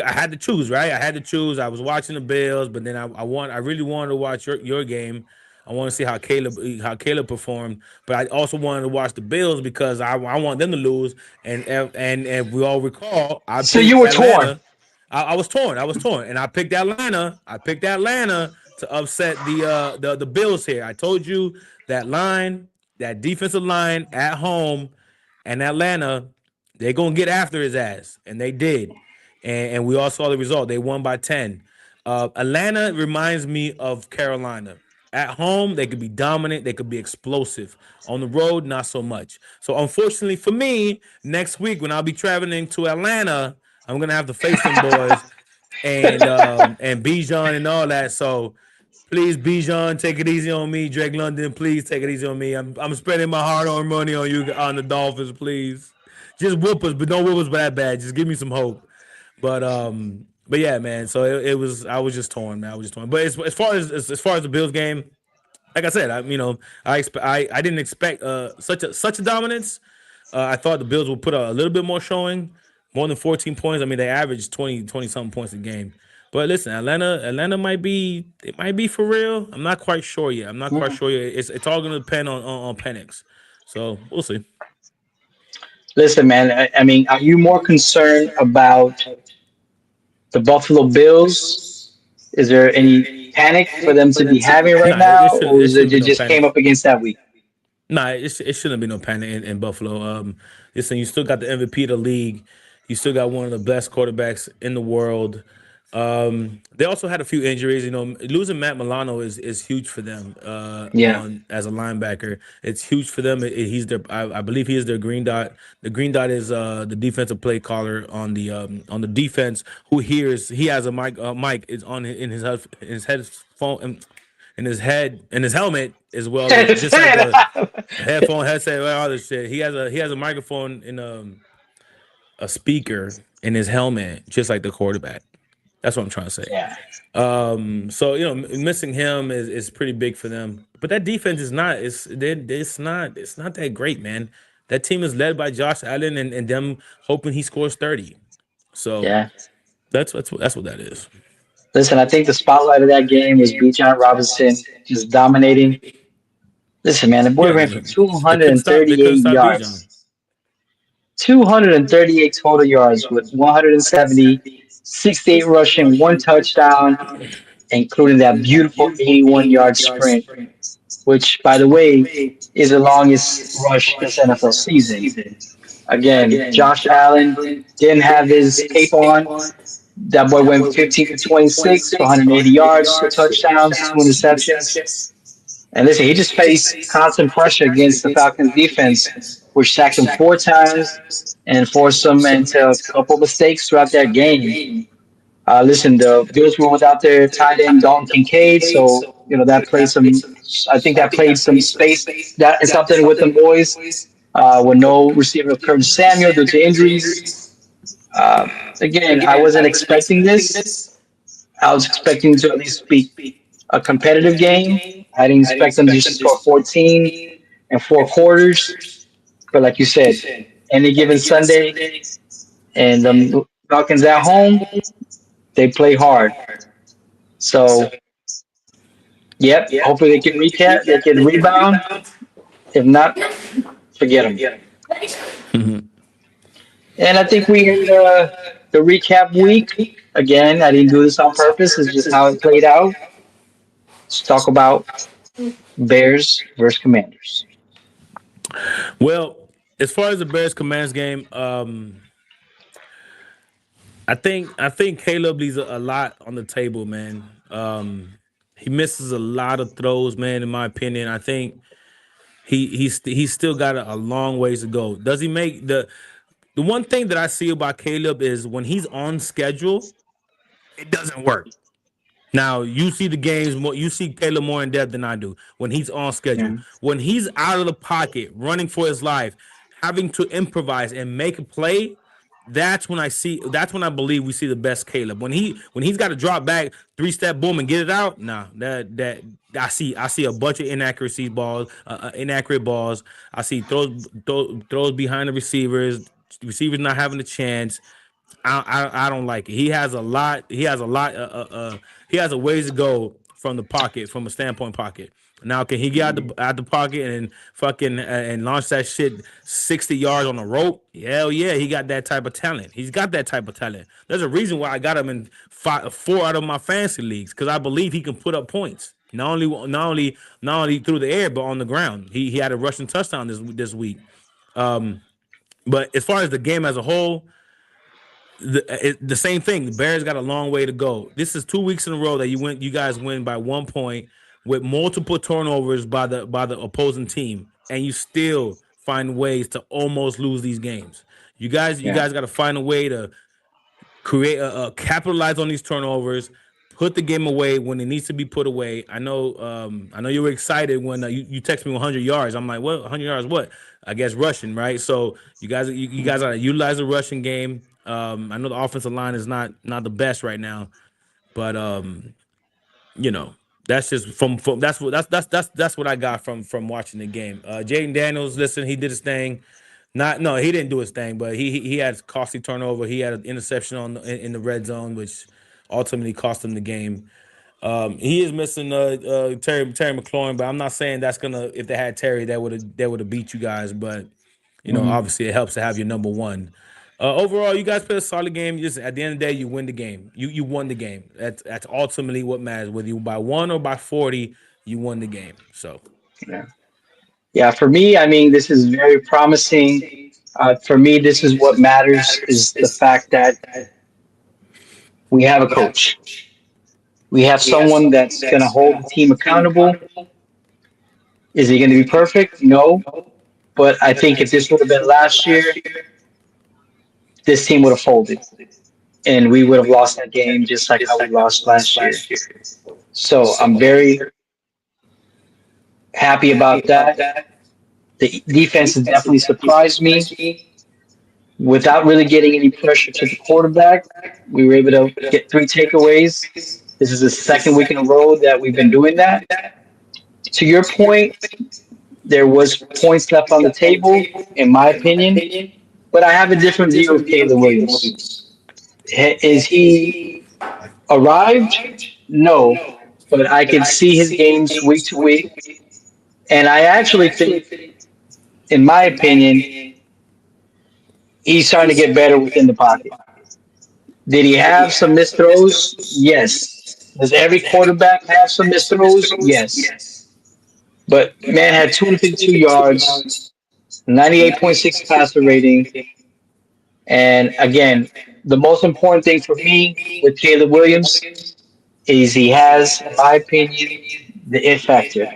had to choose, right? I had to choose. I was watching the Bills, but then I really wanted to watch your game. I want to see how Caleb performed, but I also wanted to watch the Bills because I want them to lose. And if we all recall, I So you picked were torn. Atlanta. I was torn. I was torn, and I picked Atlanta. I picked Atlanta to upset the Bills here. I told you that line, that defensive line at home, and Atlanta, they're gonna get after his ass, and they did. And we all saw the result. They won by 10. Atlanta reminds me of Carolina. At home, they could be dominant, they could be explosive. On the road, not so much. So unfortunately for me, next week when I'll be traveling to Atlanta, I'm gonna have to face them boys and Bijan and all that. So please, Bijan, take it easy on me. Drake London, please take it easy on me. I'm spending my hard-earned money on you on the Dolphins, please. Just whoop us, but don't whoop us that bad. Just give me some hope. But yeah, man. So it was. I was just torn, man. I was just torn. But as far as the Bills game, like I said, I didn't expect such a dominance. I thought the Bills would put a little bit more showing, more than 14 points. I mean, they averaged 20 something points a game. But listen, Atlanta might be for real. I'm not quite sure yet. I'm not quite Mm. sure yet. It's all going to depend on Penix. So we'll see. Listen, man. I mean, are you more concerned about the Buffalo Bills? Is there any panic for them to be having right Nah, it, now, it shouldn't or it is it shouldn't be they no just came panic. up against that week? Nah, it shouldn't be no panic in Buffalo. Listen, you still got the MVP of the league. You still got one of the best quarterbacks in the world. They also had a few injuries. Losing Matt Milano is huge for them. Yeah. On as a linebacker, it's huge for them. He's their, I believe he is their green dot. The green dot is the defensive play caller on the defense. He has a mic is on in his headphone in his head in his helmet as well as just like the headphone headset and all this shit. He has a microphone in a speaker in his helmet, just like the quarterback. That's what I'm trying to say. Yeah. So missing him is pretty big for them. But that defense is not. It's not that great, man. That team is led by Josh Allen and them hoping he scores 30. So Yeah. that's what that is. Listen, I think the spotlight of that game was Bijan Robinson just dominating. Listen, man, the boy Yeah, ran for they couldn't 238 stop Bijan. yards. 238 total yards with 170, 68 rushing, one touchdown, including that beautiful 81-yard sprint, which, by the way, is the longest rush this NFL season. Again, Josh Allen didn't have his cape on. That boy went 15 for 26 for 180 yards, 2 touchdowns, 2 interceptions. And listen, he just faced constant pressure against the Falcons defense, which sacked him 4 times and forced him into a couple mistakes throughout that game. Listen, the Bills were without their tight end Dalton Kincaid, so that played some. I think that played some space. That is something with the boys. With no receiver Curtis Samuel due to injuries. Again, I wasn't expecting this. I was expecting to at least be a competitive game. I didn't expect them to just score 14 in 4 quarters. But like you said, any given Sunday, and the Falcons at home, they play hard. So, yep. Hopefully they can recap. They can rebound. If not, forget them. And I think we had the recap week. Again, I didn't do this on purpose. It's just how it played out. Let's talk about Bears versus Commanders. Well, as far as the Bears Commanders game, I think Caleb leaves a lot on the table, man. He misses a lot of throws, man. In my opinion, I think he's still got a long ways to go. Does he make the one thing that I see about Caleb is when he's on schedule, it doesn't work. Now you see the games more. You see Caleb more in depth than I do when he's on schedule. Yeah. When he's out of the pocket, running for his life, having to improvise and make a play. That's when I believe we see the best Caleb. When he's got to drop back, 3-step boom and get it out. Nah, that I see a bunch of inaccuracy balls, inaccurate balls. I see throws behind the receivers not having a chance. I don't like it. He has a lot. He has a ways to go from the pocket, from a standpoint pocket. Now, can he get out the pocket and fucking and launch that shit 60 yards on a rope? Hell yeah, he got that type of talent. He's got that type of talent. There's a reason why I got him in 4 out of my fantasy leagues because I believe he can put up points. Not only through the air but on the ground. He had a rushing touchdown this week. But as far as the game as a whole, the same thing. The Bears got a long way to go. This is 2 weeks in a row that you guys win by 1 point with multiple turnovers by the opposing team, and you still find ways to almost lose these games. You guys got to find a way to create capitalize on these turnovers, put the game away when it needs to be put away. I know you were excited when you text me 100 yards. I'm like, what? 100 yards? What? I guess rushing, right? So you guys got to utilize the rushing game. I know the offensive line is not the best right now, but that's just from that's what I got from watching the game. Jaden Daniels, listen, he did his thing. He didn't do his thing, but he had a costly turnover. He had an interception in the red zone, which ultimately cost him the game. He is missing Terry McLaurin, but I'm not saying that's gonna. If they had Terry, that would have beat you guys. But obviously, it helps to have your number one. Overall, you guys played a solid game. Just at the end of the day, you win the game. You won the game. That's ultimately what matters. Whether you by 1 or by 40, you won the game. So, yeah. For me, I mean, this is very promising. For me, this is what matters: is the fact that we have a coach. We have someone that's going to hold the team accountable. Is he going to be perfect? No. But I think if this would have been last year, this team would have folded. And we would have lost that game just like how we lost last year. So I'm very happy about that. The defense has definitely surprised me. Without really getting any pressure to the quarterback, we were able to get 3 takeaways. This is the second week in a row that we've been doing that. To your point, there was points left on the table, in my opinion, but I have a different view of Caleb Williams. Is he Arrived? No, but I can see his games week to week, and I actually think, in my opinion, he's starting to get better within the pocket. Did he have some missed throws? Yes. Does every quarterback have some missed throws? Yes. But man had 252 yards, 98.6 passer rating, and again, the most important thing for me with Caleb Williams is he has, in my opinion, the it factor.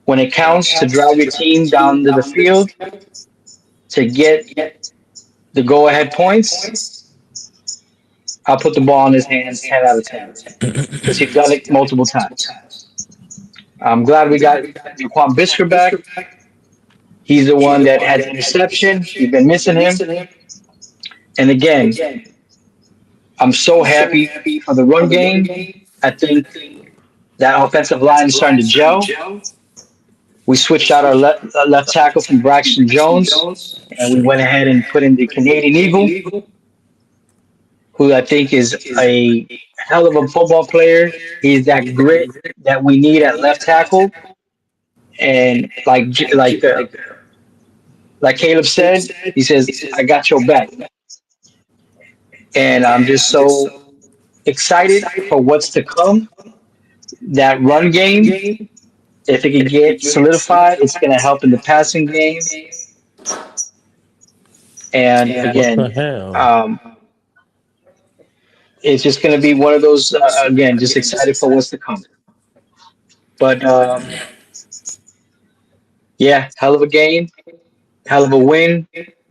When it counts to drive your team down to the field to get the go-ahead points, I'll put the ball in his hands 10 out of 10 because he's done it multiple times. I'm glad we got Jaquan Brisker back. He's the one that had the interception. We've been missing him. And again, I'm so happy for the run game. I think that offensive line is starting to gel. We switched out our left tackle from Braxton Jones, and we went ahead and put in the Canadian Eagle, who I think is a hell of a football player. He's that grit that we need at left tackle. And like Caleb said, he says, I got your back. And I'm just so excited for what's to come. That run game, if it can get solidified, it's going to help in the passing game. And again, it's just going to be one of those, again, just excited for what's to come. But yeah, hell of a game, hell of a win,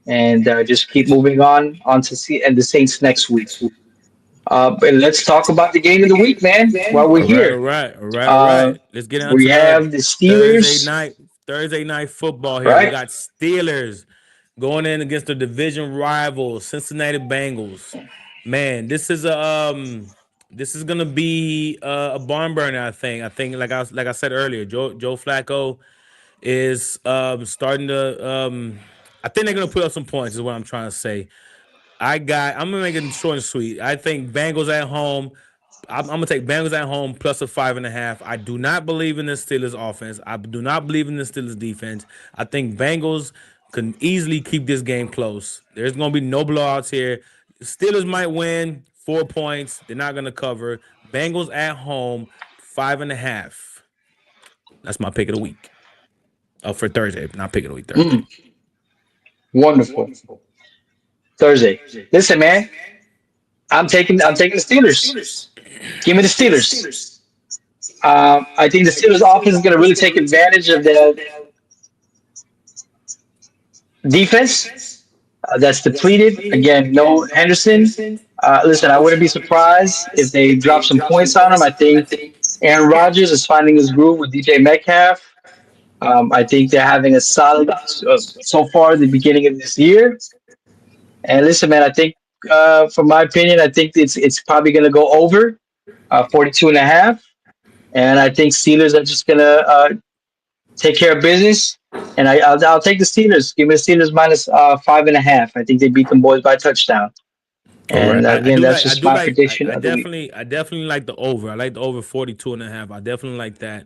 and just keep moving on to see and the Saints next week. But let's talk about the game of the week, man. While we're here, all right. Let's get on. We have the Steelers Thursday night football here. Right. We got Steelers going in against the division rival Cincinnati Bengals. Man, this is gonna be a barn burner. I think like I said earlier, Joe Flacco is starting to. I think they're gonna put up some points. Is what I'm trying to say. I'm gonna make it short and sweet. I think Bengals at home. I'm gonna take Bengals at home plus a 5.5. I do not believe in the Steelers offense. I do not believe in the Steelers defense. I think Bengals can easily keep this game close. There's gonna be no blowouts here. Steelers might win 4 points. They're not gonna cover. Bengals at home 5.5. That's my pick of the week. For Thursday, not pick of the week. Thursday. Wonderful. Thursday. Listen, man. I'm taking the Steelers. Give me the Steelers. I think the Steelers offense is going to really take advantage of the defense that's depleted. Again, no Henderson. Listen, I wouldn't be surprised if they drop some points on him. I think Aaron Rodgers is finding his groove with DJ Metcalf. I think they're having a solid so far at the beginning of this year. And listen, man, I think, from my opinion, I think it's probably going to go over 42.5. And I think Steelers are just going to take care of business. And I'll take the Steelers. Give me the Steelers minus 5.5. I think they beat them boys by a touchdown. And again, that's just my prediction. I definitely like the over. I like the over 42.5. I definitely like that.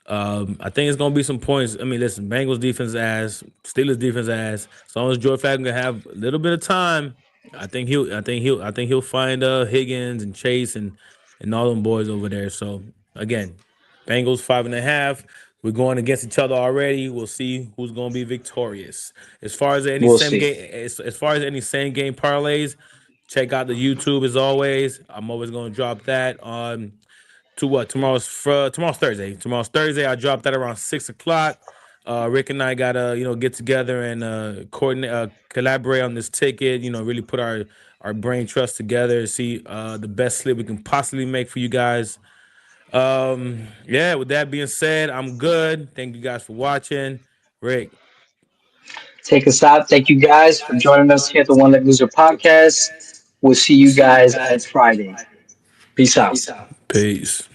I think it's gonna be some points. I mean, listen, Bengals defense ass, Steelers defense ass. As long as Joe Flacco can have a little bit of time, I think he'll find Higgins and Chase and all them boys over there. So again, Bengals 5.5. We're going against each other already. We'll see who's gonna be victorious. As far as any same game parlays, check out the YouTube as always. I'm always gonna drop that on. To what? Tomorrow's Thursday. Tomorrow's Thursday. I dropped that around 6:00. Rick and I gotta get together and collaborate on this ticket. Really put our brain trust together. See the best slip we can possibly make for you guys. Yeah. With that being said, I'm good. Thank you guys for watching. Rick, take us out. Thank you guys for joining us here at the One Leg Loser podcast. We'll see you guys on Friday. Peace out. Peace.